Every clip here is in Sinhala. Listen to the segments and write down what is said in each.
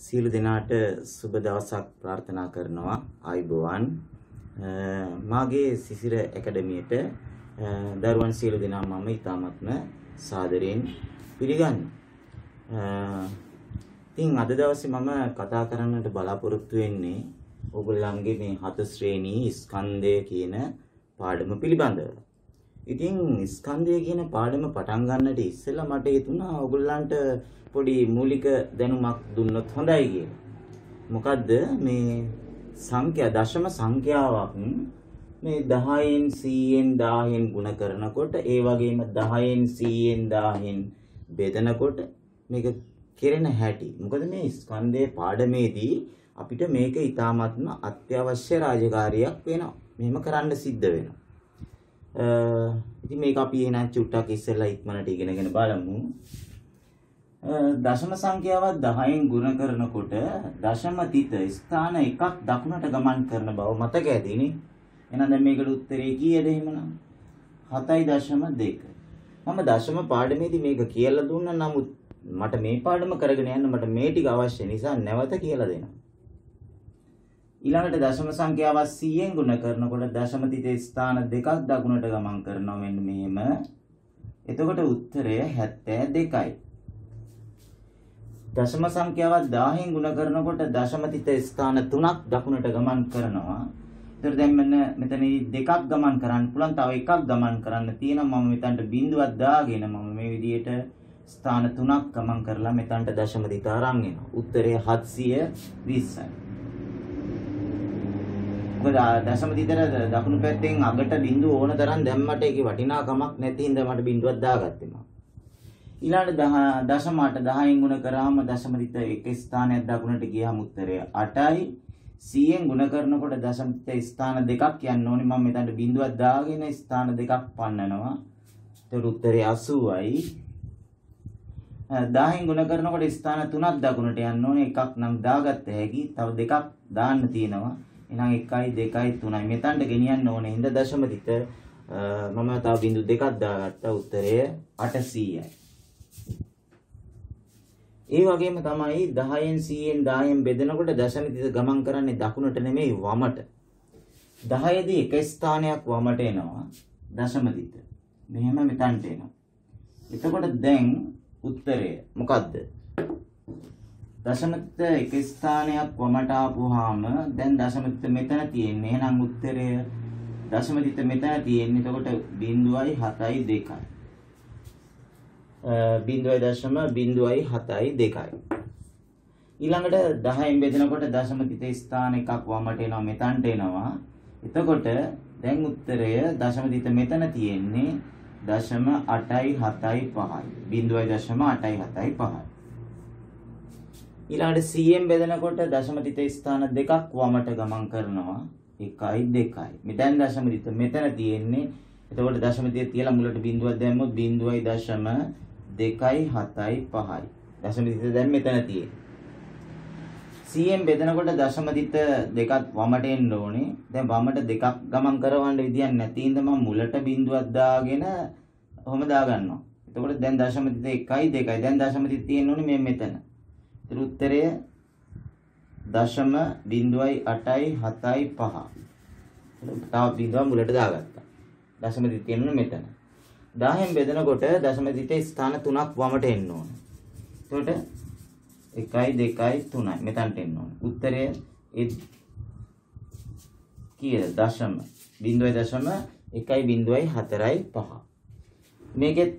සියලු දෙනාට සුබ දවසක් ප්‍රාර්ථනා කරනවා. ආයුබෝවන්. මාගේ සිසිර ඇකඩමියට දරුවන් සියලු දෙනා මම ඉතාමත්ම සාදරයෙන් පිළිගන්නවා. ඉතින් අද දවසේ මම කතා කරන්නට බලාපොරොත්තු වෙන්නේ ඔයගොල්ලන්ගේ මේ 7 ශ්‍රේණී ස්කන්ධය කියන පාඩම පිළිබඳව. ඉතින් ස්කන්ධය කියන පාඩම පටන් ගන්නට ඉස්සෙල්ලා මට හිතුණා ඔයගොල්ලන්ට පොඩි මූලික දැනුමක් දුන්නොත් හොඳයි කියලා. මොකද්ද මේ සංඛ්‍යා දශම සංඛ්‍යාවක් මේ 10න් 100න් 1000න් ගුණ කරනකොට ඒ වගේම 10න් 100න් 1000න් බෙදනකොට මේක කෙරෙන හැටි. මොකද මේ ස්කන්ධයේ පාඩමේදී අපිට මේක ඊටාත්ම අත්‍යවශ්‍ය රාජකාරියක් වෙනවා. මෙහෙම කරන්න සිද්ධ වෙනවා. ඉතින් මේක අපි එහෙනම් චුට්ටක් ඉස්සෙල්ලා ඉක්මනට ඉගෙනගෙන බලමු. දශම සංඛ්‍යාවක් 10න් ගුණ කරනකොට දශම තිත ස්ථාන එකක් දකුණට ගමන් කරන බව මතක ඇතිනේ. එහෙනම් දැන් මේකට උත්තරේ කීයද එහෙමනම්? 7.2. මම දශම පාඩමේදී මේක කියලා දුන්නා. නමුත් මට මේ පාඩම කරගෙන යන්න මට මේ ටික අවශ්‍ය නිසා නැවත කියලා දෙනවා. ඊළඟට දශම සංඛ්‍යාව 100න් ගුණ කරනකොට දශම තිතේ ස්ථාන දෙකක් දකුණට ගමන් කරනවා මෙන්න මෙහෙම. එතකොට උත්තරය 72යි. දශම සංඛ්‍යාව 10න් ගුණ කරනකොට දශම තිතේ ස්ථාන 3ක් දකුණට ගමන් කරනවා. ඒතර දැන් මෙතනදී දෙකක් ගමන් කරන්න පුළුවන්, තව එකක් ගමන් කරන්න තියෙනවා. මම මෙතනට බිඳුවක් දාගෙන මම මේ විදිහට ස්ථාන 3ක් ගමන් කරලා මෙතනට දශම තිත අරන් එනවා. උත්තරය 720යි. මොකද දශම තිතර දකුණු පැත්තෙන් අගට බිඳුව ඕන තරම් දැම්මට ඒකේ වටිනාකමක් නැති හින්දා මට බිඳුවක් දාගත්තේ මම. ඊළඟ දශම 8 10න් ගුණ කරාම දශම තිත එක ස්ථානයක් දකුණට ගියාම උත්තරය 8යි. 100න් ගුණ කරනකොට දශම තිත ස්ථාන දෙකක් යන්න ඕනේ. මම මෙතනට බිඳුවක් දාගෙන ස්ථාන දෙකක් පන්නනවා. ඒතර උත්තරය 80යි. 10න් ගුණ කරනකොට ස්ථාන 3ක් දකුණට යන්න ඕනේ. එකක් නම් දාගත්ත හැකි. තව දෙකක් දාන්න තියෙනවා. එහෙනම් 1යි 2යි 3යි මෙතනට ගෙනියන්න ඕනේ. හින්දා දශම තිත මම තව බිඳු දෙකක් දාගත්තා. උත්තරය 800යි. ඒ වගේම තමයි 10න් 100න් 10න් බෙදනකොට දශම තිත ගමන් කරන්නේ දකුණට නෙමෙයි වමට. 10 දී එක ස්ථානයක් වමට එනවා දශම තිත. මෙහෙම මෙතනට එනවා. එතකොට දැන් උත්තරය මොකද්ද? දශම තිත එක ස්ථානයක් වමට ආපුවාම දැන් දශම තිත මෙතන තියෙන්නේ. එහෙනම් උත්තරය දශම තිත මෙතන තියෙන්නේ. එතකොට 0.72යි. 0.072යි. ඊළඟට 10න් බෙදනකොට දශම තිත ස්ථාන එකක් වමට එනවා මෙතනට එනවා. එතකොට දැන් උත්තරය දශම තිත මෙතන තියෙන්නේ 0.875යි. 0.875යි. ඊළඟට 100න් බෙදනකොට දශම තිත ස්ථාන දෙකක් වමට ගමන් කරනවා 1යි 2යි. මෙතෙන් දශම තිත මෙතන තියෙන්නේ. එතකොට දශම තිත තියලා මුලට බිඳුවක් දැම්මොත් 0.275යි. දශම තිත දැන් මෙතන තියෙන්නේ. 100න් බෙදනකොට දශම තිත දෙකක් වමට එන්න ඕනේ. දැන් වමට දෙකක් ගමන් කරවන්න විදියක් නැති හින්දා මම මුලට බිඳුවක් දාගෙන ඔහොම දාගන්නවා. එතකොට දැන් දශම තිත 1යි 2යි. දැන් දශම තිත තියෙන්න ඕනේ මේ මෙතන. ඒතර උත්තරය 0.875. තව බිඳුවක් මුලට දාගත්තා. දශම තිත තියෙන්නේ මෙතන. 10න් බෙදනකොට දශම තිතේ ස්ථාන 3ක් වමට එන්න ඕනේ. එතකොට 1යි 2යි 3යි මෙතනට එන්න ඕනේ. උත්තරය කීයද? දශම 0.1.4.5. මේකෙත්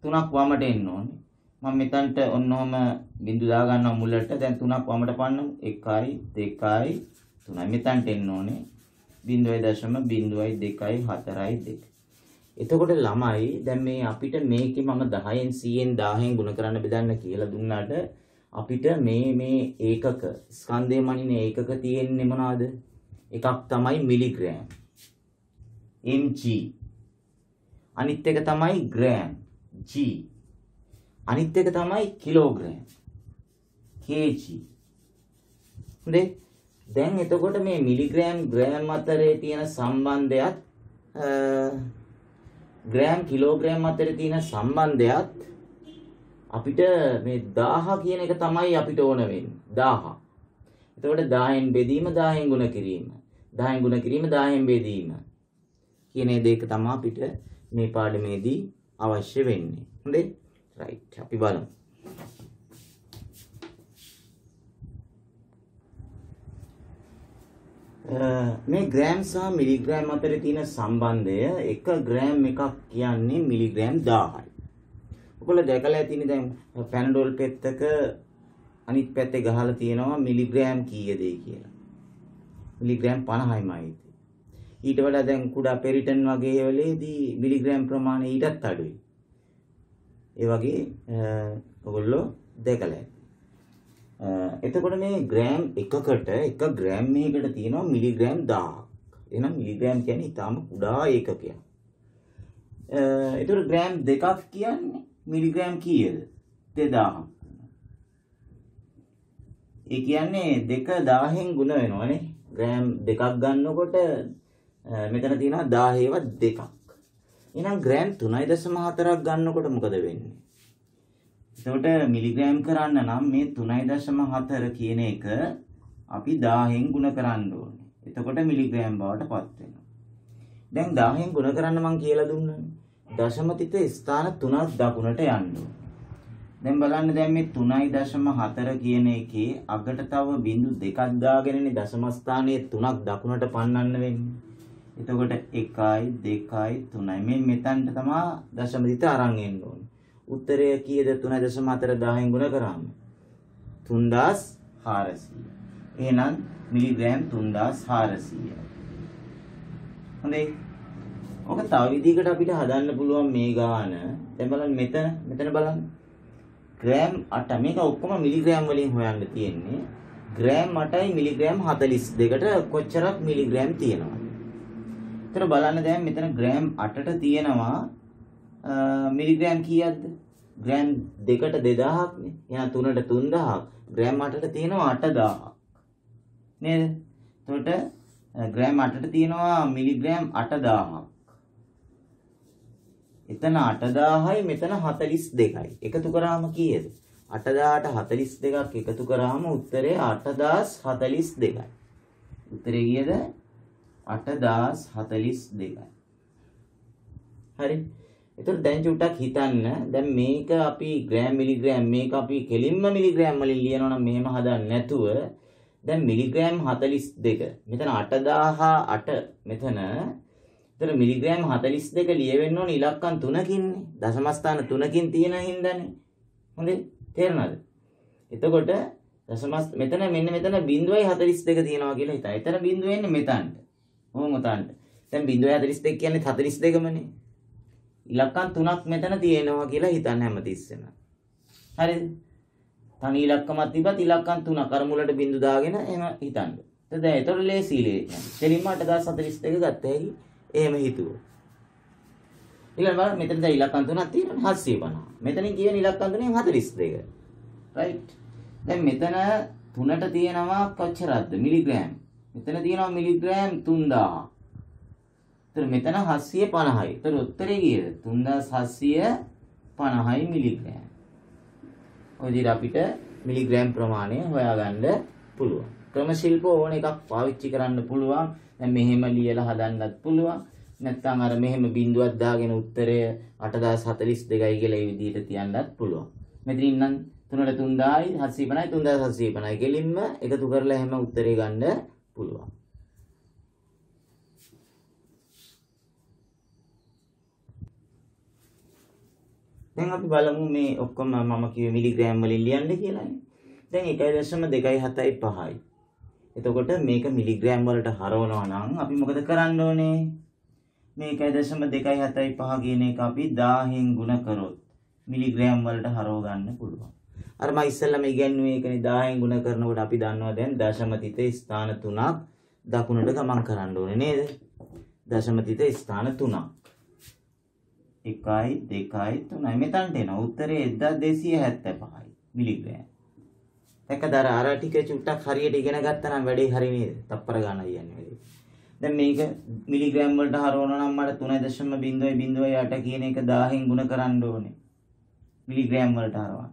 3ක් වමට එන්න ඕනේ. මම මෙතනට ඔන්නෝම බිඳු දා ගන්නවා මුලට. දැන් 3ක් වමට පන්නමු. 1යි 2යි 3යි මෙතනට එන්න ඕනේ. 0.02.4.2. එතකොට ළමයි දැන් මේ අපිට මේකේ මම 10න් 100න් 1000න් ගුණ කරන්න බෙදන්න කියලා දුන්නාට අපිට මේ ඒකක ස්කන්ධය මනින ඒකක තියෙන්නේ මොනවාද? එකක් තමයි මිලිග්‍රෑම් mg. අනිත් එක තමයි ග්‍රෑම් g. අනිත් එක තමයි කිලෝග්‍රෑම් kg. හොඳේ. දැන් එතකොට මේ මිලිග්‍රෑම් ග්‍රෑම් අතරේ තියෙන සම්බන්ධයත් ග්‍රෑම් කිලෝග්‍රෑම් අතරේ තියෙන සම්බන්ධයත් අපිට මේ 1000 කියන එක තමයි අපිට ඕන වෙන්නේ. 1000. එතකොට 10න් බෙදීම 10න් ගුණ කිරීම. 10න් ගුණ කිරීම 10න් බෙදීම. කියන දෙක තමයි අපිට මේ පාඩමේදී අවශ්‍ය වෙන්නේ. හොඳයි? රයිට්. අපි බලමු. මේ ග්‍රෑම් සහ මිලිග්‍රෑම් අතර තියෙන සම්බන්ධය 1 ග්‍රෑම් එකක් කියන්නේ මිලිග්‍රෑම් 1000යි. ඔයගොල්ලෝ දැකලා ඇතිනේ දැන් පැනඩෝල් පෙත්තක අනිත් පැත්තේ ගහලා තියෙනවා මිලිග්‍රෑම් කීයද කියලා. මිලිග්‍රෑම් 50යිමයි. ඊට වඩා දැන් කුඩා පෙරිටන් වගේ වෙලේදී මිලිග්‍රෑම් ප්‍රමාණය ඊටත් අඩුයි. ඒ වගේ ඔයගොල්ලෝ දැකලා ඇති. එතකොට මේ ග්‍රෑම් එකකට 1 ග්‍රෑම් එකකට තියෙනවා මිලිග්‍රෑම් 1000ක්. එහෙනම් මිලිග්‍රෑම් කියන්නේ ඊටාම කුඩා ඒකකයක්. එතකොට ග්‍රෑම් දෙකක් කියන්නේ මිලිග්‍රෑම් කීයද? 2000ක්. ඒ කියන්නේ 2 1000න් ගුණ වෙනවනේ. ග්‍රෑම් දෙකක් ගන්නකොට මෙතන තියෙනවා 1000වත් දෙකක්. එහෙනම් ග්‍රෑම් 3.4ක් ගන්නකොට මොකද වෙන්නේ? එතකොට මිලිග්‍රෑම් කරන්න නම් මේ 3.4 කියන එක අපි 1000න් ගුණ කරන්න ඕනේ. එතකොට මිලිග්‍රෑම් බවට පත් වෙනවා. දැන් 1000න් ගුණ කරන්න මම කියලා දුන්නානේ. දශමතිත ස්ථාන 3ක් දකුණට යන්න ඕනේ. දැන් බලන්න දැන් මේ 3.4 කියන එකේ අගට තව බිංදු දෙකක් දාගෙනනේ දශම ස්ථානයේ 3ක් දකුණට පන්නන්න වෙන්නේ. එතකොට 1යි 2යි 3යි මේ මෙතනට තමයි දශමතිත අරන් එන්න ඕනේ. උත්තරය කීයද 3.4 10න් ගුණ කරාම 3400. එහෙනම් මිලිග්‍රෑම් 3400. හොඳයි. ඔක තව විදිහකට අපිට හදන්න පුළුවන් මේ ගාන. දැන් බලන්න මෙතන බලන්න. ග්‍රෑම් 8 මේක ඔක්කොම මිලිග්‍රෑම් වලින් හොයන්න තියෙන්නේ. ග්‍රෑම් 8යි මිලිග්‍රෑම් 42ට කොච්චරක් මිලිග්‍රෑම් තියෙනවද? ඒතර බලන්න දැන් මෙතන ග්‍රෑම් 8ට තියෙනවා මිලිග්‍රෑම් කීයක්ද? ග්‍රෑම් 2ට 2000ක් නේ. එහෙනම් 3ට 3000ක්. ග්‍රෑම් 8ට තියෙනවා 8000ක්. නේද? එතකොට ග්‍රෑම් 8ට තියෙනවා මිලිග්‍රෑම් 8000ක්. එතන 8000යි මෙතන 42යි. එකතු කරාම කීයද? 8000ට 42ක් එකතු කරාම උත්තරේ 8042යි. උත්තරේ කීයද? 8042යි. හරි. එතකොට දැන් චුට්ටක් හිතන්න. දැන් මේක අපි ග්‍රෑම් මිලිග්‍රෑම් මේක අපි කෙලින්ම මිලිග්‍රෑම් වලින් ලියනවා නම් මෙහෙම හදන්න නැතුව දැන් මිලිග්‍රෑම් 42 මෙතන 8008 මෙතන එතන මිලිග්‍රෑම් 42 ලියවෙන්න ඕනේ ඉලක්කම් 3කින්නේ. දශම ස්ථාන 3කින් තියෙන හින්දානේ. හොඳේ තේරෙනවද? එතකොට දශම මෙතන මෙන්න මෙතන 0.42 තියෙනවා කියලා හිතා. එතන බිඳුව එන්නේ මෙතනට. ඕම උතන්ට. දැන් 0.42 කියන්නේ 42මනේ. ඉලක්කම් 3ක් මෙතන තියෙනවා කියලා හිතන්න හැමතිස්සෙම. හරිද? තනි ඉලක්කමක් තිබ්බත් ඉලක්කම් 3ක් අර මුලට බිඳු දාගෙන එහෙම හිතන්න. දැන් ඒතකොට ලේසිලේ කියන්නේ. දෙලින්ම 8042 ගත්ත හැකි. එහෙම හිතුවා. ඊළඟ බලන්න මෙතන දැන් ඉලක්කම් 3ක් තියෙනවනේ 750. මෙතනින් කියන ඉලක්කම් 3න් 42. රයිට්. දැන් මෙතන 3ට තියෙනවා කොච්චරක්ද? මිලිග්‍රෑම්. මෙතන තියෙනවා මිලිග්‍රෑම් 3000. එතන මෙතන 750යි. එතන උත්තරේ කීයද? 3750යි මිලිග්‍රෑම්. ඔය විදිහට අපිට මිලිග්‍රෑම් ප්‍රමාණය හොයාගන්න පුළුවන්. ක්‍රම ශිල්ප ඕන එකක් පාවිච්චි කරන්න පුළුවන්. දැන් මෙහෙම ලියලා හදන්නත් පුළුවන්. නැත්නම් අර මෙහෙම බිඳුවක් දාගෙන උත්තරය 8042යි කියලා ඒ විදිහට තියන්නත් පුළුවන්. මෙතනින් නම් 3ට 3000යි 750යි 3750යි කෙලින්ම එකතු කරලා එහෙම උත්තරේ ගන්න පුළුවන්. දැන් අපි බලමු මේ ඔක්කොම මම කිව්වේ මිලිග්‍රෑම් වලින් ලියන්න කියලානේ. දැන් 1.275යි. එතකොට මේක මිලිග්‍රෑම් වලට හරවනවා නම් අපි මොකද කරන්න ඕනේ? මේ 1.275 කියන එක අපි 1000න් ගුණ කරොත් මිලිග්‍රෑම් වලට හරව ගන්න පුළුවන්. අර මම ඉස්සෙල්ලාම ඉගෙනුවේ ඒකනේ 1000න් ගුණ කරනකොට අපි දන්නවා දැන් දශමතිත ස්ථාන 3ක් දකුණට ගමන් කරන්න ඕනේ නේද? දශමතිත ස්ථාන 3ක්. 1යි 2යි 3යි මෙතනට එනවා. උත්තරේ 1275යි මිලිග්‍රෑම්. දැක්කද අර ටික චුට්ටක් හරියට ඉගෙන ගත්තා නම් වැඩේ හරි නේද? තප්පර ගන්න යන්නේ. දැන් මේක මිලිග්‍රෑම් වලට හරවනවා නම් මට 3.008 කියන එක 1000න් ගුණ කරන්න ඕනේ. මිලිග්‍රෑම් වලට හරවන්න.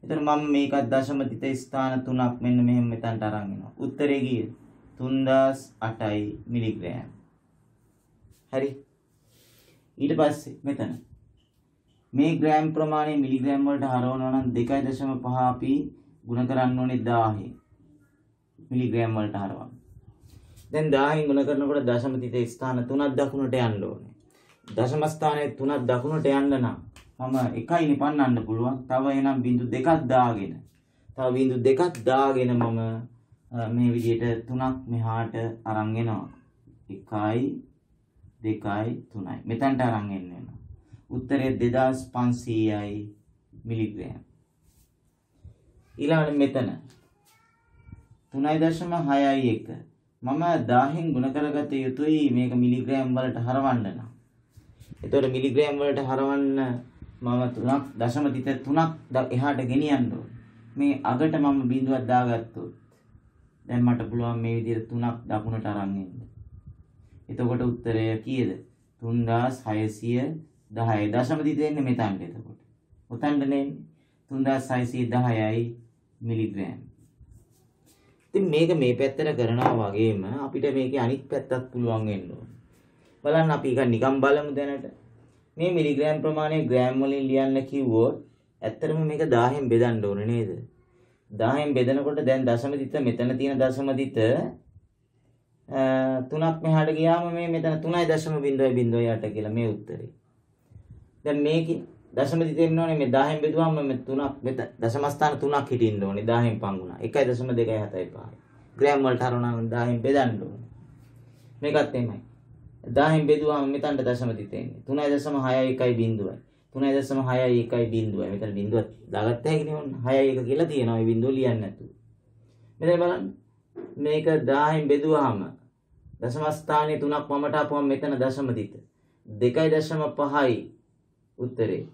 එතකොට මම මේකත් දශම තිත ස්ථාන 3ක් මෙන්න මෙහෙම මෙතනට අරන් එනවා. උත්තරේ ගියේ 3008යි මිලිග්‍රෑම්. හරි. ඊට පස්සේ මෙතන මේ ග්‍රෑම් ප්‍රමාණය මිලිග්‍රෑම් වලට හරවනවා නම් 2.5 අපි ගුණ කරන්න ඕනේ 1000. මිලිග්‍රෑම් වලට හරවන්න. දැන් 1000 ගුණ කරනකොට දශම තිත ස්ථාන 3ක් දකුණට යන්න ඕනේ. දශම ස්ථානයේ 3ක් දකුණට යන්න නම් මම 1යිනේ පන්නන්න පුළුවන්. තව එනම් බිංදු 2ක් දාගෙන. තව බිංදු 2ක් දාගෙන මම මේ විදිහට 3ක් මෙහාට අරන් එනවා. 1යි 2යි 3යි. මෙතනට අරන් එන්න වෙනවා. උත්තරේ 2500යි මිලිග්‍රෑම්. ඊළඟට මෙතන 3.61 මම 1000න් ගුණ කරගත යුතුයි මේක මිලිග්‍රෑම් වලට හරවන්න නම්. එතකොට මිලිග්‍රෑම් වලට හරවන්න මම 3ක් දශම තිත 3ක් එහාට ගෙනියන්න ඕනේ. මේ අගට මම බිඳුවක් දාගත්තොත් දැන් මට පුළුවන් මේ විදිහට 3ක් දකුණට අරන් එන්න. එතකොට උත්තරය කීයද? 3610. දශම තිත එන්නේ මෙතනට එතකොට. උතන්ට නෙන්නේ 3610යි මිලිග්‍රෑම්. ඉතින් මේක මේ පැත්තට කරනවා වගේම අපිට මේකේ අනිත් පැත්තත් පුළුවන් වෙන්න ඕනේ. බලන්න අපි එක නිකන් බලමු දැනට. මේ මිලිග්‍රෑම් ප්‍රමාණය ග්‍රෑම් වලින් ලියන්න කිව්වොත් ඇත්තටම මේක 1000න් බෙදන්න ඕනේ නේද? 1000න් බෙදනකොට දැන් දශම තිත මෙතන තියෙන දශම තිත 3ක් මෙහාට ගියාම මේ මෙතන 3.0.08 කියලා මේ උත්තරේ. දැන් මේකේ දශම තිත එන්න ඕනේ මේ 10න් බෙදුවාම මේ 3ක් මෙතන දශම ස්ථාන 3ක් හිටින්න ඕනේ 10න් පංගුණා 1.275. ග්‍රෑම් වලට හරවනවා 10න් බෙදන්න ඕනේ. මේකත් එමයයි. 10න් බෙදුවාම මෙතනට දශම තිත එන්නේ 3.61 බිංදුවයි. 3.61 බිංදුවයි. මෙතන බිංදුවක් දාගත්ත හැකිනේ ඔන්න 6.1 කියලා තියෙනවා. මේ බිංදුව ලියන්න නැතුව. මෙතන බලන්න. මේක 10න් බෙදුවාම දශම ස්ථානයේ 3ක් මමට ආපුවම මෙතන දශම තිත 2.5යි උත්තරේ.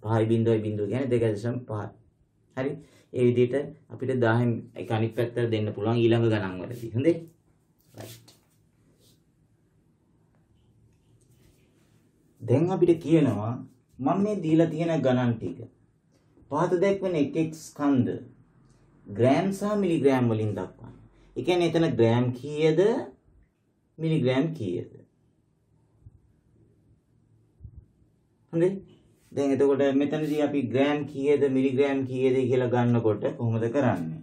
5යි බිංදුවයි බිංදුව කියන්නේ 2.5. හරි. ඒ විදිහට අපිට 10න් එක අනිත් පැත්තට දෙන්න පුළුවන් ඊළඟ ගණන් වලදී. හොඳේ? right. දැන් අපිට කියනවා මම මේ දීලා තියෙන ගණන් ටික පහත දැක්වෙන එක් එක් ස්කන්ධ ග්‍රෑම් සහ මිලිග්‍රෑම් වලින් දක්වන්න. ඒ කියන්නේ එතන ග්‍රෑම් කීයද මිලිග්‍රෑම් කීයද? හොඳේ. දැන් එතකොට මෙතනදී අපි ග්‍රෑම් කීයද මිලිග්‍රෑම් කීයද කියලා ගන්නකොට කොහොමද කරන්නේ?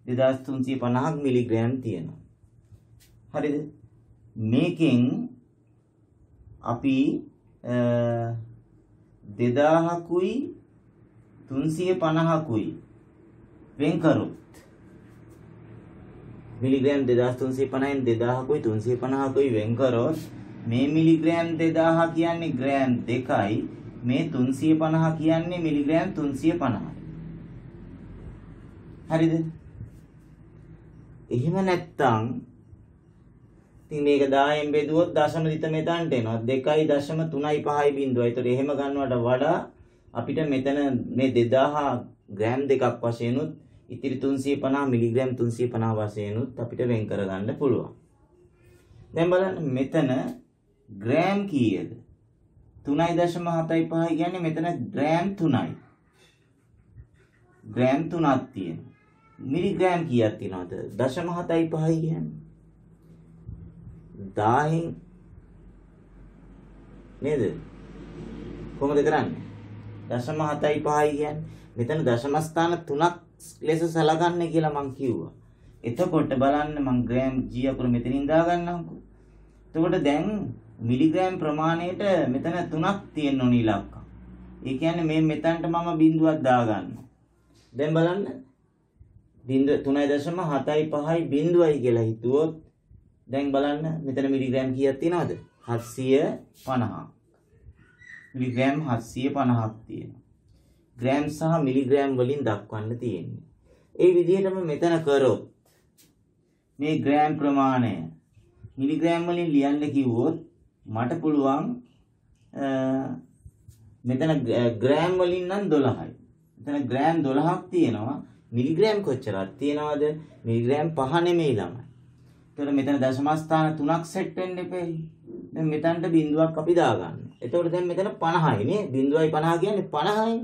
2350ක් මිලිග්‍රෑම් තියෙනවා. හරිද? මේකෙන් අපි 2000කුයි 350කුයි වෙන් කරොත් මිලිග්‍රෑම් 2350න් 2000කුයි 350කුයි වෙන් කරොත් මේ මිලිග්‍රෑම් 2000 කියන්නේ ග්‍රෑම් 2යි මේ 350 කියන්නේ මිලිග්‍රෑම් 350යි. හරිද? එහෙම නැත්තම් ඉතින් මේක 10න් බෙදුවොත් දශම තිත මෙතනට එනවා 2.35යි බිංදුවයි. ඒතකොට එහෙම ගන්නවට වඩා අපිට මෙතන මේ 2000 ග්‍රෑම් දෙකක් වශයෙන් උත් ඉතිරි 350 මිලිග්‍රෑම් 350 වශයෙන් උත් අපිට වෙන් කරගන්න පුළුවන්. දැන් බලන්න මෙතන ග්‍රෑම් කීයද? 3.75 කියන්නේ මෙතන ග්‍රෑම් 3යි. ග්‍රෑම් 3ක් තියෙනවා. මිලිග්‍රෑම් කීයක් තියෙනවද? 0.75 කියන්නේ 1000න් නේද? කොහොමද කරන්නේ? 0.75 කියන්නේ මෙතන දශම ස්ථාන 3ක් ලෙස සලකන්නේ කියලා මං කිව්වා. එතකොට බලන්න මං ග්‍රෑම් G අකුර මෙතනින් දාගන්නම්කෝ. එතකොට දැන් මිලිග්‍රෑම් ප්‍රමාණයට මෙතන 3ක් තියෙන්න ඕන ඉලක්කම්. ඒ කියන්නේ මේ මෙතනට මම බිංදුවක් දාගන්නවා. දැන් බලන්න බිංදුව 3.75යි බිංදුවයි කියලා හිතුවොත් දැන් බලන්න මෙතන මිලිග්‍රෑම් කීයක් තියෙනවද? 750ක්. මිලිග්‍රෑම් 750ක් තියෙනවා. ග්‍රෑම් සහ මිලිග්‍රෑම් වලින් දක්වන්න තියෙන්නේ. ඒ විදිහටම මෙතන කරොත් මේ ග්‍රෑම් ප්‍රමාණය මිලිග්‍රෑම් වලින් ලියන්න කිව්වොත් මට පුළුවන් මෙතන ග්‍රෑම් වලින් නම් 12යි. මෙතන ග්‍රෑම් 12ක් තියෙනවා. මිලිග්‍රෑම් කොච්චරක් තියෙනවද? මිලිග්‍රෑම් 5 නෙමෙයි ළමයි. එතකොට මෙතන දශම ස්ථාන 3ක් සෙට් වෙන්න එපේ. දැන් මෙතනට බිඳුවක් අපි දාගන්න. එතකොට දැන් මෙතන 50යි නේ. 0.50 කියන්නේ 50යි.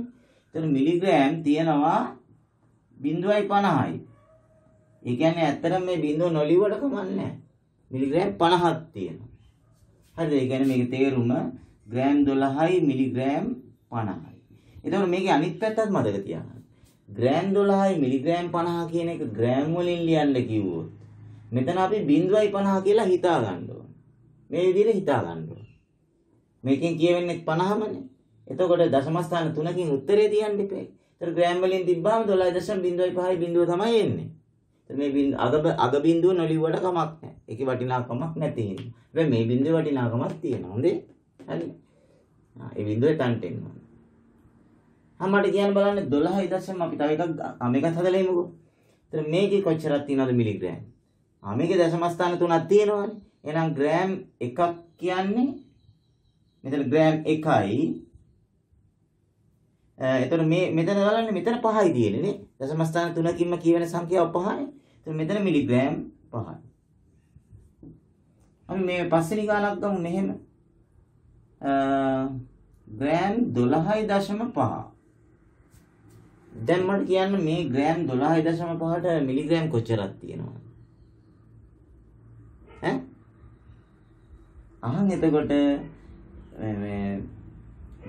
එතන මිලිග්‍රෑම් තියෙනවා 0.50යි. ඒ කියන්නේ ඇත්තටම මේ බිඳුව නොලිව්වට කමන්නේ නැහැ. මිලිග්‍රෑම් 50ක් තියෙනවා. හරිද? ඒ කියන්නේ මේකේ තේරුම ග්‍රෑම් 12යි මිලිග්‍රෑම් 50යි. එතකොට මේකේ අනිත් පැත්තත් මතක තියාගන්න. ග්‍රෑම් 12යි මිලිග්‍රෑම් 50 කියන එක ග්‍රෑම් වලින් ලියන්න කිව්වොත් මෙතන අපි 0.50 කියලා හිතා ගන්න ඕන. මේ විදිහට හිතා ගන්න ඕන. මේකෙන් කියවෙන්නේ 50මනේ. එතකොට දශම ස්ථාන 3කින් උත්තරේ තියන්න ඉපේ. ඒතර ග්‍රෑම් වලින් තිබ්බාම 12.05යි බිඳුව තමයි එන්නේ. මේ අග බිඳුව නොලිව්වට කමක් නැහැ. ඒකේ වටිනාකමක් නැති හින්දා. හැබැයි මේ බිඳුවේ වටිනාකමක් තියෙනවා. හොඳේ? හරි. ඒ බිඳුවේ තන්ට එන්න ඕන. මට කියන්න බලන්න 12 අපි තව එකක් හදලා ඉමුකෝ. ඒතර මේකේ කොච්චරක් තියෙනවද මිලිග්‍රෑම්? මේකේ දශම ස්ථාන 3ක් තියෙනවානේ. එහෙනම් ග්‍රෑම් එකක් කියන්නේ මෙතන ග්‍රෑම් 1යි. එතකොට මේ මෙතන බලන්න මෙතන 5යි තියෙන්නේ නේ. දශම ස්ථාන 3කින්ම කියවෙන සංඛ්‍යාව 5යි. එතකොට මෙතන මිලිග්‍රෑම් 5යි. අපි මේ පස්වෙනි ගානක් ගමු මෙහෙම. ග්‍රෑම් 12.5. දැන් මට කියන්න මේ ග්‍රෑම් 12.5ට මිලිග්‍රෑම් කොච්චරක් තියෙනවද? එතකොට මේ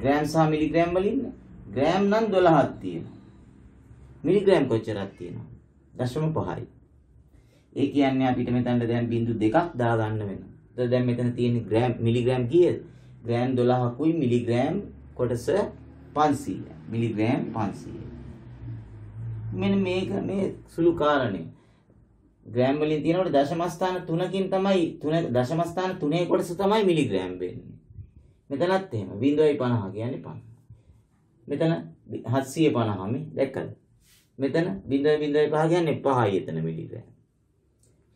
ග්‍රෑම් සහ මිලිග්‍රෑම් වලින් ග්‍රෑම් නම් 12ක් තියෙනවා. මිලිග්‍රෑම් කොච්චරක් තියෙනවද? 0.5යි. ඒ කියන්නේ අපිට මෙතනට දැන් බිංදු දෙකක් දාගන්න වෙනවා. එතකොට දැන් මෙතන තියෙන ග්‍රෑම් මිලිග්‍රෑම් කීයද? ග්‍රෑම් 12කුයි මිලිග්‍රෑම් කොටස 500. මිලිග්‍රෑම් 500. මෙන්න මේක මේ සුළු කාරණේ. ග්‍රෑම් වලින් තියෙනකොට දශම ස්ථාන 3කින් තමයි 3 දශම ස්ථාන 3 කොටස තමයි මිලිග්‍රෑම් වෙන්නේ. මෙතනත් එහෙම 0.50 කියන්නේ 50. මෙතන 750 මේ දැක්කද? මෙතන 0.5 කියන්නේ 5යි එතන මිලිග්‍රෑම්.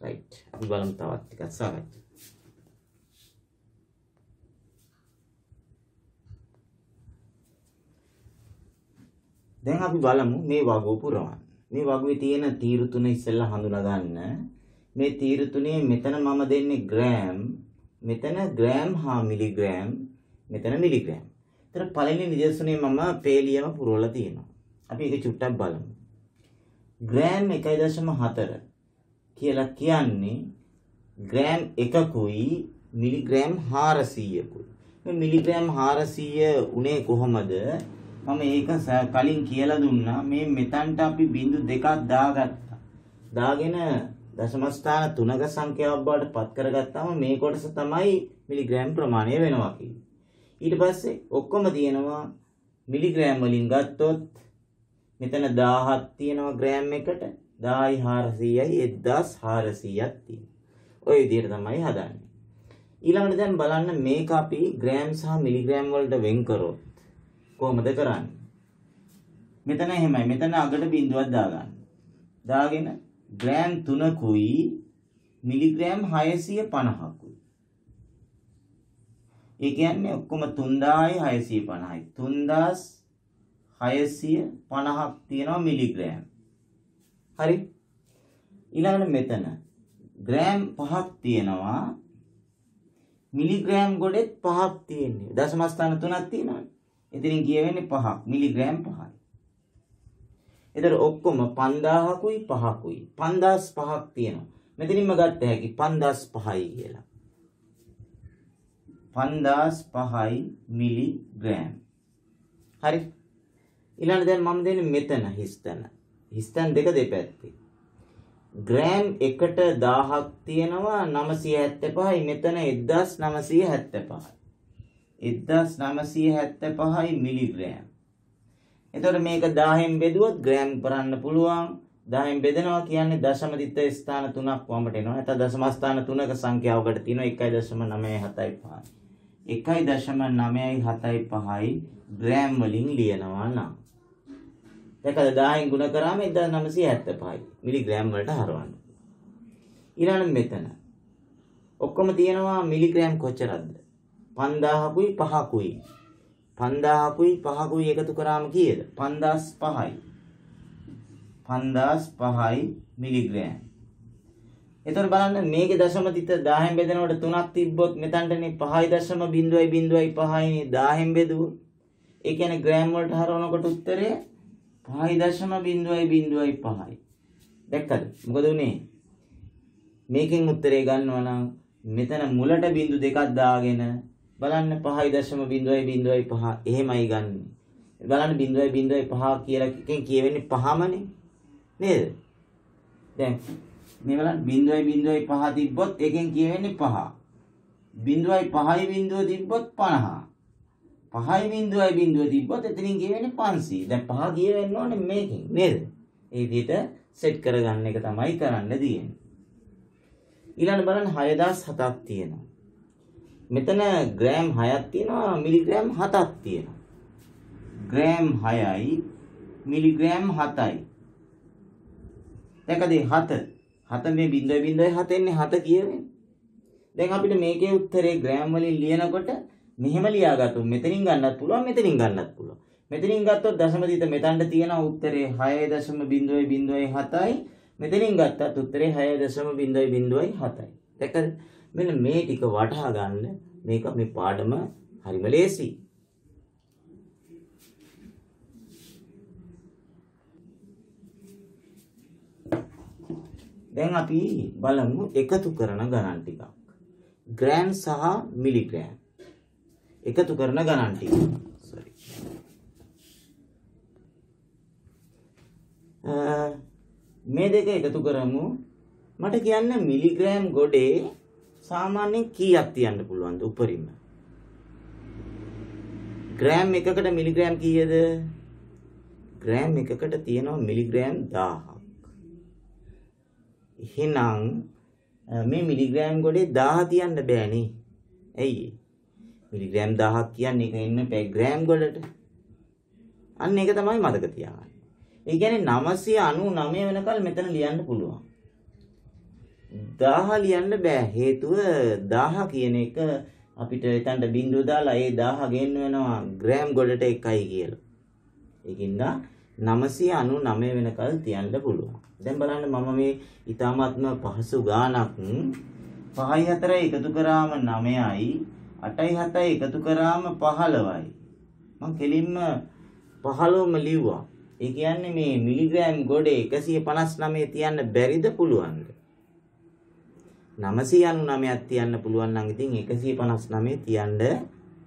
රයිට්. අපි බලමු තවත් ටිකක් සාකච්ඡා. දැන් අපි බලමු මේ වගුව පුරවන්න. මේ වගුවේ තියෙන තීරු තුන ඉස්සෙල්ලා හඳුනා ගන්න. මේ තීරු තුනේ මෙතන මම දෙන්නේ ග්‍රෑම්, මෙතන ග්‍රෑම් හා මිලිග්‍රෑම්, මෙතන මිලිග්‍රෑම්. ඒතර පළවෙනි නිදර්ශනයේ මම පේලියම පුරවලා තියෙනවා. අපි ඒක චුට්ටක් බලමු. ග්‍රෑම් 1.4 කියලා කියන්නේ ග්‍රෑම් 1කුයි මිලිග්‍රෑම් 400කුයි. මේ මිලිග්‍රෑම් 400 උනේ කොහොමද? මම ඒක කලින් කියලා දුන්නා. මේ මෙතනට අපි බිංදු දෙකක් දාගත්තා. දාගෙන දශම ස්ථාන 3ක සංඛ්‍යාවක් බවට පත් කරගත්තාම මේ කොටස තමයි මිලිග්‍රෑම් ප්‍රමාණය වෙනවා කියන්නේ. ඊට පස්සේ ඔක්කොම තියෙනවා මිලිග්‍රෑම් වලින් ගත්තොත් මෙතන 1000ක් තියෙනවා ග්‍රෑම් එකට. 10400යි 1400ක් තියෙනවා. ඔය විදිහට තමයි හදන්නේ. ඊළඟට දැන් බලන්න මේක අපි ග්‍රෑම් සහ මිලිග්‍රෑම් වලට වෙන් කරොත් කොහොමද කරන්නේ? මෙතන එහෙමයි. මෙතන අගට බිඳුවක් දාගන්න. දාගෙන ග්‍රෑම් 3කුයි මිලිග්‍රෑම් 650කුයි. ඒ කියන්නේ ඔක්කොම 3650යි. 3650ක් තියෙනවා මිලිග්‍රෑම්. හරි. ඊළඟට මෙතන ග්‍රෑම් 5ක් තියෙනවා. මිලිග්‍රෑම් ගොඩෙත් 5ක් තියෙන්නේ. දශම ස්ථාන 3ක් තියෙනවා. එතනින් කියවෙන්නේ 5ක් මිලිග්‍රෑම් 5යි. එතකොට ඔක්කොම 5000කුයි 5කුයි 5005ක් තියෙනවා. මෙතනින්ම ගත්ත හැකි 5005යි කියලා. 5005යි මිලිග්‍රෑම්. හරි. ඊළඟ දැන් මම දෙන්නේ මෙතන හිස්තන. හිස්තන දෙක දෙපැත්තේ. ග්‍රෑම් එකට 1000ක් තියෙනවා 975යි මෙතන 1975යි. 1975යි මිලිග්‍රෑම්. එතකොට මේක 10න් බෙදුවොත් ග්‍රෑම් කරන්න පුළුවන්. 10න් බෙදනවා කියන්නේ දශම දිත්ත ස්ථාන 3ක් වමට එනවා. නැත්නම් දශම ස්ථාන 3ක සංඛ්‍යාවකට තියෙනවා 1.975. 1.975යි ග්‍රෑම් වලින් ලියනවා නම්. දැකලා 10න් ගුණ කරාම 1975යි මිලිග්‍රෑම් වලට හරවන්න. ඊළඟ මෙතන ඔක්කොම තියෙනවා මිලිග්‍රෑම් කොච්චරද? 5000කුයි 5කුයි 5000කුයි 5කුයි එකතු කරාම කීයද? 5005යි 5005යි මිලිග්‍රෑම්. එතකොට බලන්න මේකේ දශම තිත 10න් බෙදනකොට 3ක් තිබ්බොත් මෙතනටනේ 5.0.5යි 10න් බෙදුවොත්. ඒ කියන්නේ ග්‍රෑම් වලට හරවනකොට උත්තරය 5.0.05යි. දැක්කද? මොකද උනේ? මේකෙන් උත්තරේ ගන්නවා නම් මෙතන මුලට බිංදු දෙකක් දාගෙන බලන්න 5.0.05 එහෙමයි ගන්නෙ. බලන්න 0.05 කියලා එකෙන් කියවෙන්නේ 5මනේ නේද? දැන් මේ බලන්න 0.05 තිබ්බොත් එකෙන් කියවෙන්නේ 5. 0.5යි බිංදුව තිබ්බොත් 50. 5යි බිංදුව තිබ්බොත් එතනින් කියවෙන්නේ 500. දැන් 5 කියවෙන්න ඕනේ මේකෙන් නේද? ඒ විදිහට සෙට් කරගන්න එක තමයි කරන්න තියෙන්නේ. ඊළඟ බලන්න 6007ක් තියෙනවා. මෙතන ග්‍රෑම් 6ක් තියෙනවා මිලිග්‍රෑම් 7ක් තියෙනවා. Gram 6යි milligram 7යි. දැකද 7 මේ 0.07 එන්නේ 7 කියවෙන්නේ. දැන් අපිට මේකේ උත්තරේ ග්‍රෑම් වලින් ලියනකොට මෙහෙම ලියාගත්තොත් මෙතනින් ගන්නත් පුළුවන් මෙතනින් ගන්නත් පුළුවන්. මෙතනින් ගත්තොත් දශම තිත මෙතනට තියෙන උත්තරේ 6.007යි. මෙතනින් ගත්තත් උත්තරේ 6.007යි. දැක්කද? මෙන්න මේ ටික වටහා ගන්න මේක මේ පාඩම හරිම ලේසි. දැන් අපි බලමු එකතු කරන ගණන් ටිකක්. ග්‍රෑම් සහ මිලිග්‍රෑම් එකතු කරන ගණන් ටික. මේ දෙක එකතු කරමු. මට කියන්න මිලිග්‍රෑම් ගොඩේ සාමාන්‍යයෙන් කීයක් තියන්න පුළුවන්ද උපරිම? ග්‍රෑම් එකකට මිලිග්‍රෑම් කීයද? ග්‍රෑම් එකකට තියෙනවා මිලිග්‍රෑම් 1000ක්. එහෙනම් මේ මිලිග්‍රෑම් ගොඩේ 1000 තියන්න බෑනේ. ඇයි? මිලිග්‍රෑම් 1000ක් කියන්නේ ඒක ඉන්න බෑ ග්‍රෑම් ගොඩට. අන්න ඒක තමයි මතක තියාගන්න. ඒ කියන්නේ 999 වෙනකල් මෙතන ලියන්න පුළුවන්. 1000 ලියන්න බෑ. හේතුව 1000 කියන එක අපිට එතනට බිංදුව දාලා ඒ 1000 ගේන්න වෙනවා ග්‍රෑම් ගොඩට 1යි කියලා. ඒකින්ද 999 වෙනකල් තියන්න පුළුවන්. දැන් බලන්න මම මේ ඊ타මාත්ම පහසු ගානක් 5යි 4යි එකතු කරාම 9යි 8යි 7යි එකතු කරාම 15යි. මම කෙලින්ම 15ම ලිව්වා. ඒ කියන්නේ මේ මිලිග්‍රෑම් ගොඩේ 159 තියන්න බැරිද පුළුවන්ද? 999ක් තියන්න පුළුවන් නම් ඉතින් 159 තියන්න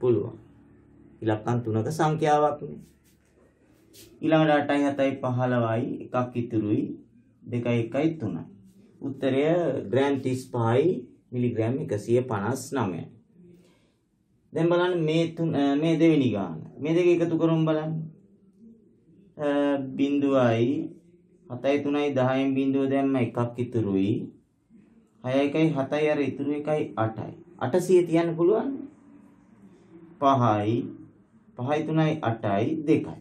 පුළුවන්. ඉලක්කම් 3ක සංඛ්‍යාවක් නේ. ඊළඟට 8යි 7යි 15යි එකක් ඉතුරුයි 2යි 1යි 3යි. උත්තරය ග්‍රෑම් 35යි මිලිග්‍රෑම් 159යි. දැන් බලන්න මේ දෙවෙනි ගාන. මේ දෙක එකතු කරමු බලන්න. බිංදුවයි 7යි 3යි 10න් බිංදුව දැම්ම එකක් ඉතුරුයි 6යි 1යි 7යි අර ඉතුරු එකයි 8යි 800 තියන්න පුළුවන් 5යි 3යි 8යි 2යි.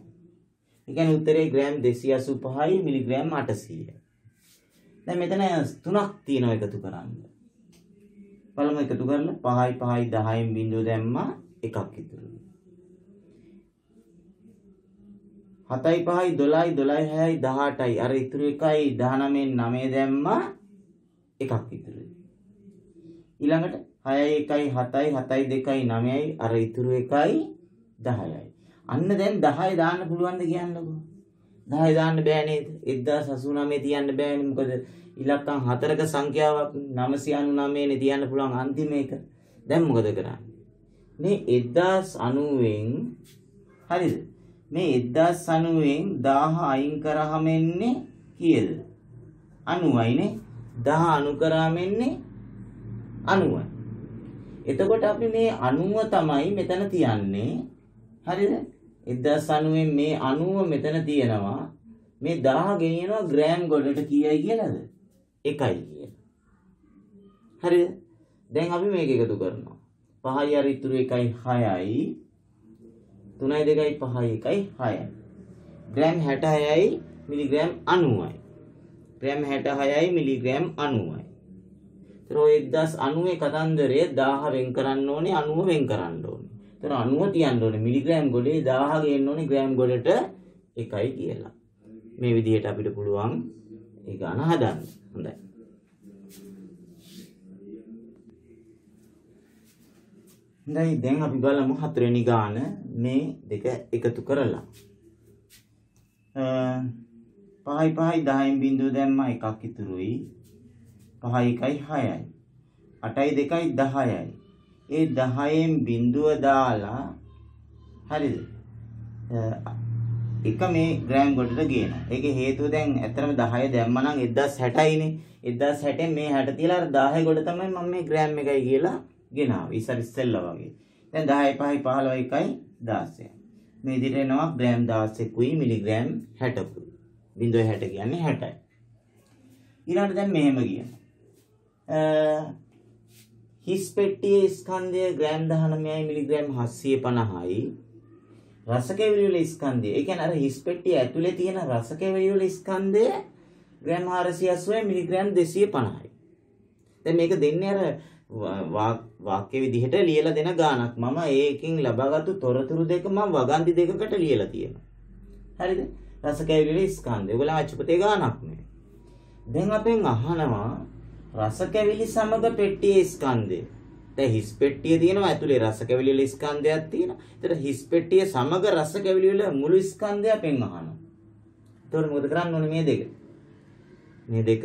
ඒ කියන්නේ උත්තරේ ග්‍රෑම් 285යි මිලිග්‍රෑම් 800යි. දැන් මෙතන තුනක් තියෙනවා එකතු කරන්න. බලමු එකතු කරලා 5යි 10න් බිංදුව දැම්මා එකක් ඉතුරුයි. 7යි 5යි 12යි 12යි 6යි 18යි අර ඉතුරු එකයි 19න් 9 දැම්මා එකක් ඉතුරුයි. ඊළඟට 6යි 1යි 7යි 7යි 2යි 9යි අර ඉතුරු එකයි 10යි. අන්න දැන් 10 දාන්න පුළුවන්ද කියන්නකෝ. 10 දාන්න බෑ නේද? 1089 තියන්න බෑනේ. මොකද ඉලක්කම් 4ක සංඛ්‍යාවක් 999 නේ තියන්න පුළුවන් අන්තිම එක. දැන් මොකද කරන්නේ? මේ 1090න් හරිද? මේ 1090න් 1000 අයින් කරාම එන්නේ කීයද? 90යි නේ. 10 අනු කරාම එන්නේ 90යි. එතකොට අපි මේ 90 තමයි මෙතන තියන්නේ. හරිද? 1090න් මේ 90 මෙතන තියෙනවා. මේ 1000 ගෙනියනවා ග්‍රෑම් ගොඩට කීයයි කියලාද? 1යි කියලා. හරිද? දැන් අපි මේක එකතු කරනවා. 5යි අර ඉතුරු 1යි 6යි 3යි 2යි 5යි 1යි 6යි. ග්‍රෑම් 66යි මිලිග්‍රෑම් 90යි. ග්‍රෑම් 66යි මිලිග්‍රෑම් 90යි. ඒතර ඔය 1090 කතන්දරේ 1000 වෙන් කරන්න ඕනේ 90 වෙන් කරන්න ඕනේ. ඒතර 90 තියන්න ඕනේ මිලිග්‍රෑම් ගොඩේ 1000 ගේන්න ඕනේ ග්‍රෑම් ගොඩට 1යි කියලා. මේ විදිහට අපිට පුළුවන් ඒ ගාන හදන්න. හොඳයි. දැන් අපි බලමු හතරවෙනි ගාන මේ දෙක එකතු කරලා. 5යි 5යි 10න් බිඳුව දැම්මා එකක් ඉතුරුයි. 5යි 1යි 6යි. 8යි 2යි 10යි. ඒ 10න් බිඳුව දාලා හරිද? එක මේ ග්‍රෑම් ගොඩට ගේනවා. ඒකේ හේතුව දැන් ඇත්තටම 10 දැම්මා නම් 1060යිනේ. 1060න් මේ 60 තියලා අර 10 ගොඩ තමයි මම මේ ග්‍රෑම් එකයි කියලා ගෙනාවා. ඉස්සෙල්ලා වගේ. දැන් 10යි 5යි 15යි 1යි 16යි. මේ විදිහට එනවා ග්‍රෑම් 16කුයි මිලිග්‍රෑම් 60කුයි. 0.60 කියන්නේ 60යි. ඊළඟට දැන් මෙහෙම කියනවා. හිස් පෙට්ටියේ ස්කන්ධය ග්‍රෑම් 19යි මිලිග්‍රෑම් 750යි. රසකැවිලි වල ස්කන්ධය. ඒ කියන්නේ අර හිස් පෙට්ටිය ඇතුලේ තියෙන රසකැවිලි වල ස්කන්ධය ග්‍රෑම් 480යි මිලිග්‍රෑම් 250යි. දැන් මේක දෙන්නේ අර වාක්‍ය විදිහට ලියලා දෙන ගානක්. මම ඒකෙන් ලබාගත්තු තොරතුරු දෙක මම වගන්ති දෙකකට ලියලා තියෙනවා. හරිද? රසකැවිලි ස්කන්ධය. ඔයගොල්ලෝ අච්චුපතේ ගානක් නේ. දැන් අපෙන් අහනවා රසකැවිලි සමග පෙට්ටියේ ස්කන්ධය. දැන් හිස් පෙට්ටිය තියෙනවා ඇතුලේ රසකැවිලි වල ස්කන්ධයක් තියෙනවා. ඒතර හිස් පෙට්ටිය සමග රසකැවිලි වල මුළු ස්කන්ධය අපෙන් අහනවා. එතකොට මොකද කරන්න ඕනේ මේ දෙක? මේ දෙක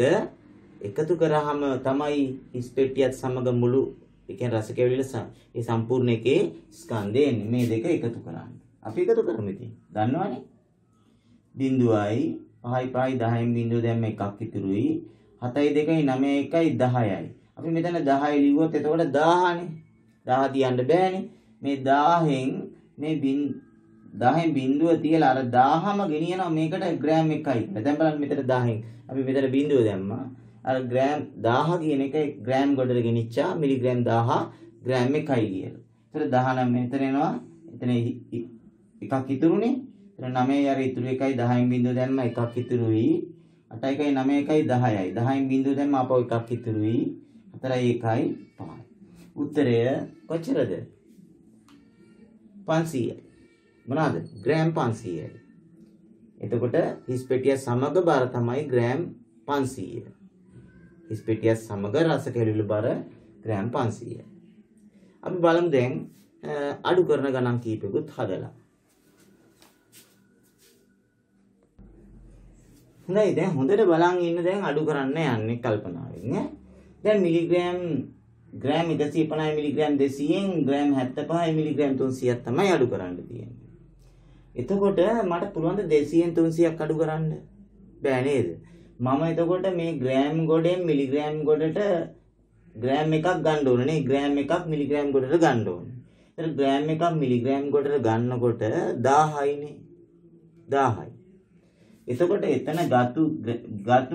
එකතු කරාම තමයි හිස් පෙට්ටියත් සමග මුළු ඒ කියන්නේ රසකැවිලි වල ඒ සම්පූර්ණ එකේ ස්කන්ධය එන්නේ. මේ දෙක එකතු කරන්න. අපි එකතු කරමු ඉතින්. දන්නවනේ? 0යි 5යි 5යි 10න් බිඳුව දැම්ම එකක් ඉතුරුයි. 7යි 2යි 9යි 1යි 10යි. අපි මෙතන 10 ලිව්වොත් එතකොට 1000නේ. 1000 තියන්න බෑනේ. මේ 1000න් මේ 10න් බිඳුව තියලා අර 1000ම ගෙනියනවා මේකට ග්‍රෑම් 1යි කියලා. දැන් බලන්න මෙතන 10න් අපි මෙතන බිඳුව දැම්මා. අර ග්‍රෑම් 1000 කියන එක ග්‍රෑම් ගොඩට ගෙනිච්චා මිලිග්‍රෑම් 1000 ග්‍රෑම් 1යි කියලා. ඒතර 19 මෙතන එනවා. එතන එකක් ඉතුරුනේ. එතන 9යි අර ඉතුරු එකයි 10න් බිඳුව දැම්මා එකක් ඉතුරුයි. 8යි 1යි 9යි 1යි 10යි. 10න් බිඳුව දැම්මා අපෝ එකක් ඉතුරුයි. 4යි 1යි 5යි. උත්තරය කොච්චරද? 500යි. මොනවාද? ග්‍රෑම් 500යි. එතකොට හිස් පෙට්ටිය සමග බර තමයි ග්‍රෑම් 500. හිස් පෙට්ටිය සමග රසකැවිලි බර ග්‍රෑම් 500. අපි බලමු දැන් අඩු කරන ගණන් කීපෙකුත් හදලා. හොඳයි දැන් හොඳට බලන් ඉන්න දැන් අඩු කරන්න යන්නේ කල්පනාවෙන් ඈ. දැන් මිලිග්‍රෑම් ග්‍රෑම් 150 මිලිග්‍රෑම් 200න් ග්‍රෑම් 75 මිලිග්‍රෑම් 300ක් තමයි අඩු කරන්න තියෙන්නේ. එතකොට මට පුළුවන් ද 200න් 300ක් අඩු කරන්න? බෑ නේද? මම එතකොට මේ ග්‍රෑම් ගොඩෙන් මිලිග්‍රෑම් ගොඩට ග්‍රෑම් එකක් ගන්න ඕනේ නේ. ග්‍රෑම් එකක් මිලිග්‍රෑම් ගොඩට ගන්න ඕනේ. එතන ග්‍රෑම් එකක් මිලිග්‍රෑම් ගොඩට ගන්නකොට 1000යිනේ. 1000යි. එතකොට එතන ගත්තු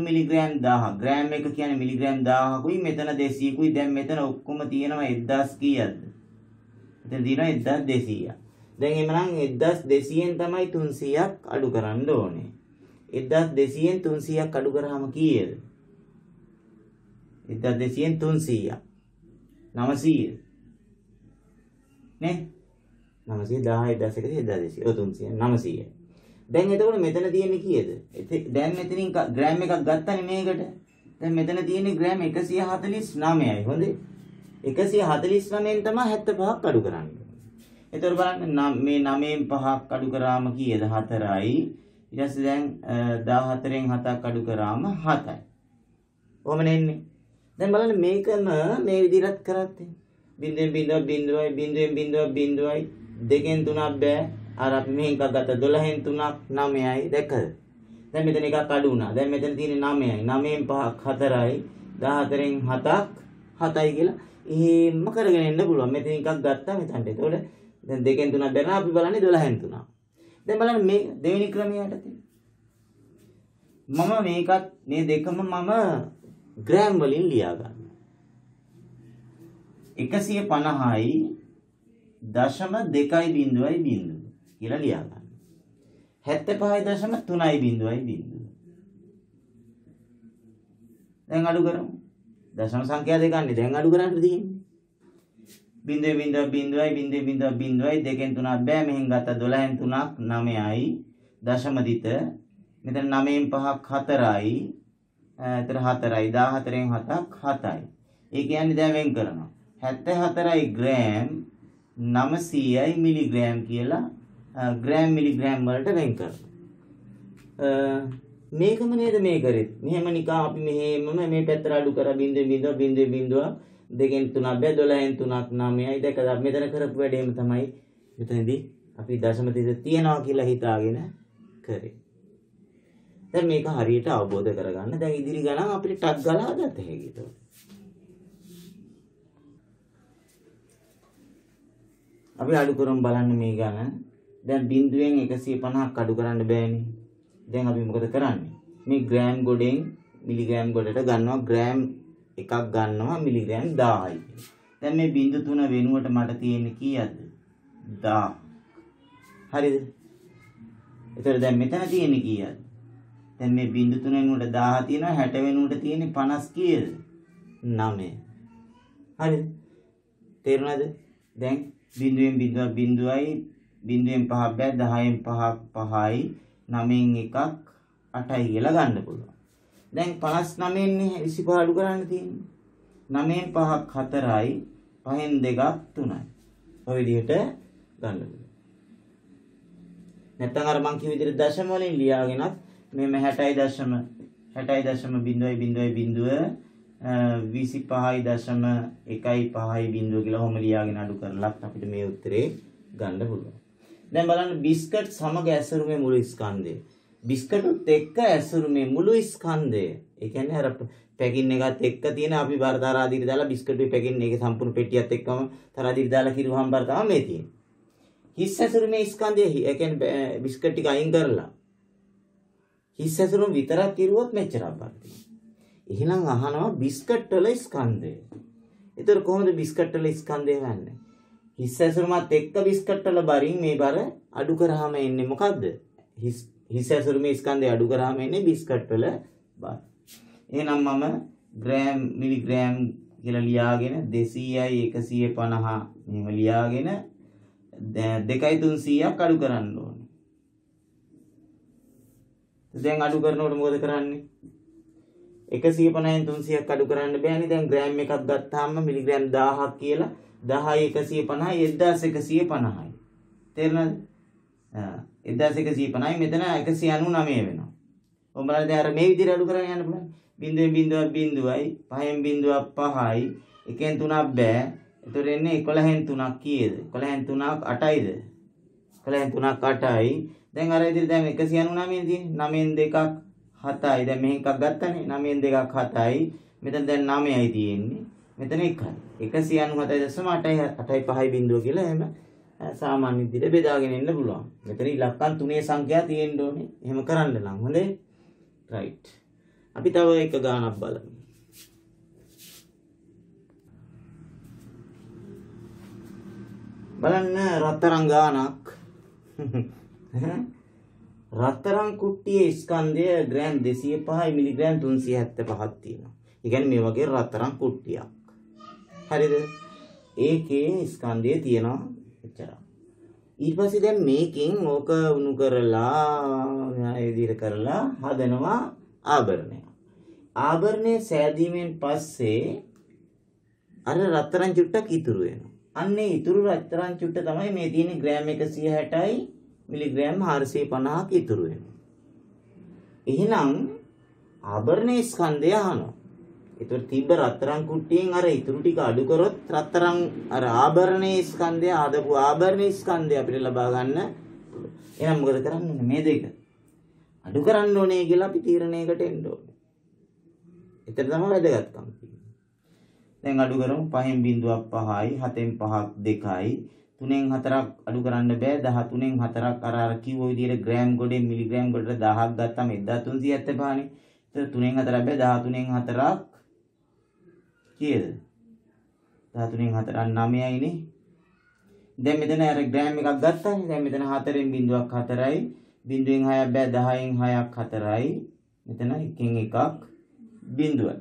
මිලිග්‍රෑම් 1000 ග්‍රෑම් එක කියන්නේ මිලිග්‍රෑම් 1000කුයි මෙතන 200කුයි දැන් මෙතන ඔක්කොම තියෙනවා 1000 කීයක්ද? එතන තියෙනවා 1200ක්. දැන් එමනම් 1200න් තමයි 300ක් අඩු කරන්න ඕනේ. 1200න් 300ක් අඩු කරාම කීයද? 1200න් 300ක් 900 නේ? 900 10 1200 300 900. දැන් එතකොට මෙතන තියෙන්නේ කීයද? දැන් මෙතනින් ග්‍රෑම් එකක් ගත්තනේ මේකට. දැන් මෙතන තියෙන්නේ ග්‍රෑම් 149යි. හොඳේ. 149න් තමයි 75ක් අඩු කරන්නේ. එතකොට බලන්න මේ 9න් 5ක් අඩු කරාම කීයද? 4යි. ඊට පස්සේ දැන් 14න් 7ක් අඩු කරාම 7යි. කොහොම නෙන්නේ? දැන් බලන්න මේකම මේ විදිහට කරත් බිඳුවෙන් බිඳුවයි දෙකෙන් තුනක් බෑ. අර අපි මේක ගත්ත 12න් 3ක් 9යි දැකද? දැන් මෙතන එකක් අඩු වුණා. දැන් මෙතන තියෙන්නේ 9යි. 9න් 5ක් 4යි. 14න් 7ක් 7යි කියලා. එහෙම කරගෙන යන්න පුළුවන්. මෙතන එකක් ගත්තා මෙතනට. ඒතකොට දැන් දෙකෙන් තුනක් බැලුවා අපි බලන්නේ 12න් 3ක්. දැන් බලන්න මේ දෙවෙනි ක්‍රමයට මම මේකත් මේ දෙකම මම ග්‍රෑම් වලින් ලියා ගන්නවා. 150යි 0.2 කියලා ලියා ගන්න. 75.3 දැන් අඩු කරමු. දශම සංඛ්‍යා දෙකන්නේ දැන් අඩු කරන්න තියෙන්නේ. 0.0.0.0 දෙකෙන් තුනක් බෑ මෙහෙන් ගත්තා 12න් 3ක් 9යි දශම දිත මෙතන 9න් 5ක් 4යි එතන 4යි 14න් 7ක් 7යි. ඒ කියන්නේ දැන් වෙන් කරනවා 74යි ග්‍රෑම් 900යි මිලිග්‍රෑම් කියලා ග්‍රෑම් මිලිග්‍රෑම් වලට වෙන් කරනවා. මේකම නේද මේ කරේ. මෙහෙම නිකන් අපි මෙහෙම මේ පැත්තට අඩු කරා 0.0 2න් 3ක් බෑ 12න් 3ක් 9යි දැකලා මෙතන කරපු වැඩේම තමයි මෙතනදී අපි දශම තිත තියනවා කියලා හිතාගෙන කරේ. දැන් මේක හරියට අවබෝධ කරගන්න දැන් ඉදිරි ගණන් අපිට ටක් ගාලා ගත හැකියි. අපි අඩු කරමු බලන්න මේ ගණන්. දැන් බිංදුවෙන් 150ක් අඩු කරන්න බෑනේ. දැන් අපි මොකද කරන්නේ? මේ ග්‍රෑම් ගොඩෙන් මිලිග්‍රෑම් ගොඩට ගන්නවා ග්‍රෑම් එකක් ගන්නවා මිලිග්‍රෑම් 1000යි. දැන් මේ බිංදු 3 වෙනුවට මට තියෙන්නේ කීයද? 1000. හරිද? එතකොට දැන් මෙතන තියෙන්නේ කීයද? දැන් මේ බිංදු 3 වෙනුවට 1000 තියෙනවා 60 වෙනුවට තියෙන්නේ 50 කීයද? 9. හරිද? තේරුණාද? දැන් බිංදුවෙන් බිංදුවක් බිංදුවයි බිංදුවෙන් 5ක් බෑ 10න් 5ක් 5යි 9න් එකක් 8යි කියලා ගන්න පුළුවන්. දැන් 59න් 25 අඩු කරන්න තියෙන්නේ. 9න් 5ක් 4යි 5න් 2ක් 3යි. ඔය විදිහට ගන්න පුළුවන්. නැත්නම් අර මං කිව්ව විදිහට දශම වලින් ලියාගෙනත් මෙන්න 60.0.25.1.5යි කියලා ඔහොම ලියාගෙන අඩු කරලත් අපිට මේ උත්තරේ ගන්න පුළුවන්. දැන් බලන්න බිස්කට් සමග ඇසුරුමේ මුළු ස්කන්ධය. බිස්කටුත් එක්ක ඇසුරුමේ මුළු ස්කන්ධය. ඒ කියන්නේ අර පැකින් එකත් එක්ක තියෙන අපි බර තරාදීට දාලා බිස්කටුයි පැකින් එකේ සම්පූර්ණ පෙට්ටියත් එක්කම තරාදීට දාලා කිරුවහම බර තමයි මේ තියෙන්නේ. හිස් ඇසුරුමේ ස්කන්ධය ඒ කියන්නේ බිස්කට් ටික අයින් කරලා හිස් ඇසුරුම විතරක් කිරුවොත් මෙච්චරක් බර තියෙනවා. එහෙනම් අහනවා බිස්කට් වල ස්කන්ධය. ඒතර කොහොමද බිස්කට් වල ස්කන්ධය වෙන්නේ? හිස් ඇසුරුමත් එක්ක බිස්කට් වල බරින් මේ බර අඩු කරාම එන්නේ මොකද්ද? හිස් ඇසුරුමේ ස්කන්ධය අඩු කරාම එන්නේ බිස්කට් වල බර. එහෙනම් මම ග්‍රෑම් මිලිග්‍රෑම් කියලා ලියාගෙන 200යි 150 මෙහෙම ලියාගෙන 2යි 300ක් අඩු කරන්න ඕනේ. දැන් අඩු කරනකොට මොකද කරන්නේ? 150න් 300ක් අඩු කරන්න බෑනේ. දැන් ග්‍රෑම් එකක් ගත්තාම මිලිග්‍රෑම් 1000ක් කියලා 10යි 150යි 1150යි. තේරුණාද? 1150යි මෙතන 199 වෙනවා. ඔබ බලන්න දැන් අර මේ විදිහට අඩු කරගෙන යන්න පුළුවන්. බිංදුවෙන් බිංදුවක් බිංදුවයි 5න් බිංදුවක් 5යි 1න් 3ක් බෑ. එතකොට එන්නේ 11න් 3ක් කීයද? 11න් 3ක් 8යිද? 11න් 3ක් 8යි. දැන් අර විදිහට දැන් 199 තියෙන්නේ 9න් 2ක් 7යි. දැන් මෙහෙන් එකක් ගත්තනේ 9න් 2ක් 7යි. මෙතන දැන් 9යි තියෙන්නේ. මෙතන 1යි. 197.8යි 5යි බිංදුව කියලා එහෙම සාමාන්‍ය විදිහට බෙදාගෙන ඉන්න පුළුවන්. මෙතන ඉලක්කම් 3 සංඛ්‍යා තියෙන්න ඕනේ. එහෙම කරන්න නම් හොඳේ. රයිට්. අපි තව එක ගානක් බලමු. බලන්න රත්තරන් ගානක්. රත්තරන් කුට්ටියේ ස්කන්ධය ග්‍රෑම් 205යි මිලිග්‍රෑම් 375ක් තියෙනවා. ඒ කියන්නේ මේ වගේ රත්තරන් කුට්ටියක්. හරිද? ඒකේ ස්කන්ධය තියෙනවා එච්චරයි. ඊට පස්සේ දැන් මේකෙන් ඕක උණු කරලා මේ විදිහට කරලා හදනවා ආභරණය. ආභරණය සෑදීමෙන් පස්සේ අර රත්තරන් චුට්ටක් ඉතුරු වෙනවා. අන්නේ ඉතුරු රත්තරන් චුට්ට තමයි මේ තියෙන ග්‍රෑම් 160යි මිලිග්‍රෑම් 450ක් ඉතුරු වෙනවා. එහෙනම් ආභරණයේ ස්කන්ධය අහනවා. ඒතර තිබ්බ රත්තරන් කුට්ටියෙන් අර ඉතුරු ටික අඩු කරොත් රත්තරන් අර ආභරණයේ ස්කන්ධය ආදපු ආභරණයේ ස්කන්ධය අපිට ලබා ගන්න පුළුවන්. එහෙනම් මොකද කරන්න ඕනේ? මේ දෙක අඩු කරන්න ඕනේ කියලා අපි තීරණයකට එන්න ඕනේ. එතන තමයි වැදගත්කම තියෙන්නේ. දැන් අඩු කරමු 5න් බිංදුවක් 5යි 7න් 5ක් 2යි 3න් 4ක් අඩු කරන්න බෑ 13න් 4ක් අර කිව්ව විදිහට ග්‍රෑම් ගොඩෙන් මිලිග්‍රෑම් ගොඩට 1000ක් ගත්තාම 1375නේ. ඒතර 3න් 4ක් බෑ 13න් 4ක් කීයද? 13න් 4ක් 9යිනේ. දැන් මෙතන අර ග්‍රෑම් එකක් ගත්තානේ. දැන් මෙතන 4න් බිංදුවක් 4යි බිංදුවෙන් 6ක් බෑ 10න් 6ක් 4යි මෙතන 1න් එකක් බිංදුවයි.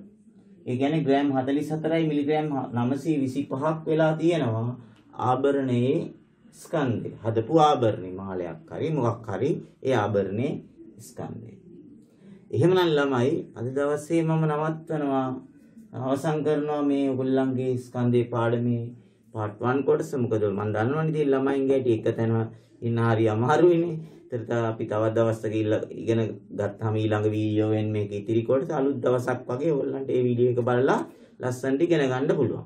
ඒ කියන්නේ ග්‍රෑම් 44යි මිලිග්‍රෑම් 925ක් වෙලා තියෙනවා ආභරණයේ ස්කන්ධය. හදපු ආභරණේ මාලයක් හරි මොකක් හරි ඒ ආභරණයේ ස්කන්ධය. එහෙමනම් ළමයි අද දවසේ මම නවත්වනවා අවසන් කරනවා මේ ඔයගොල්ලන්ගේ ස්කන්ධේ පාඩමේ part 1 කොටස. මොකද මම දන්නවනේ ඉතින් ළමයින්ගේ ඇටි එක තැන ඉන්න හරි අමාරුයිනේ. ඒතර අපි තවත් දවසක ඉගෙන ගත්තාම ඊළඟ වීඩියෝ වෙන මේක ඉතිරි කොටස අලුත් දවසක් වගේ ඔයගොල්ලන්ට මේ වීඩියෝ එක බලලා ලස්සනට ඉගෙන ගන්න පුළුවන්.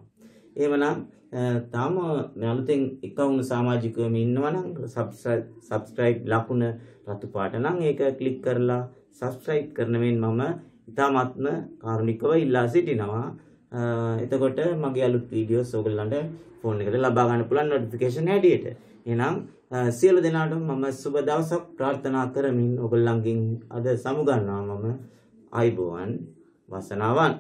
එහෙමනම් තාම අලුතෙන් එකවුණු සමාජිකයෝ ඉන්නවනම් subscribe ලකුණ රතු පාට නම් ඒක ක්ලික් කරලා subscribe කරන මෙන් මම ඉතාමත්ම කාරුණිකව ඉල්ලා සිටිනවා. එතකොට මගේ අලුත් වීඩියෝස් ඔයගොල්ලන්ට ෆෝන් එකට ලබා ගන්න පුළුවන් notification හැටියට. එහෙනම් සියලු දෙනාටම මම සුබ දවසක් ප්‍රාර්ථනා කරමින් ඔයගොල්ලන්ගෙන් අද සමුගන්නවා මම. ආයුබෝවන් වසනාවන්.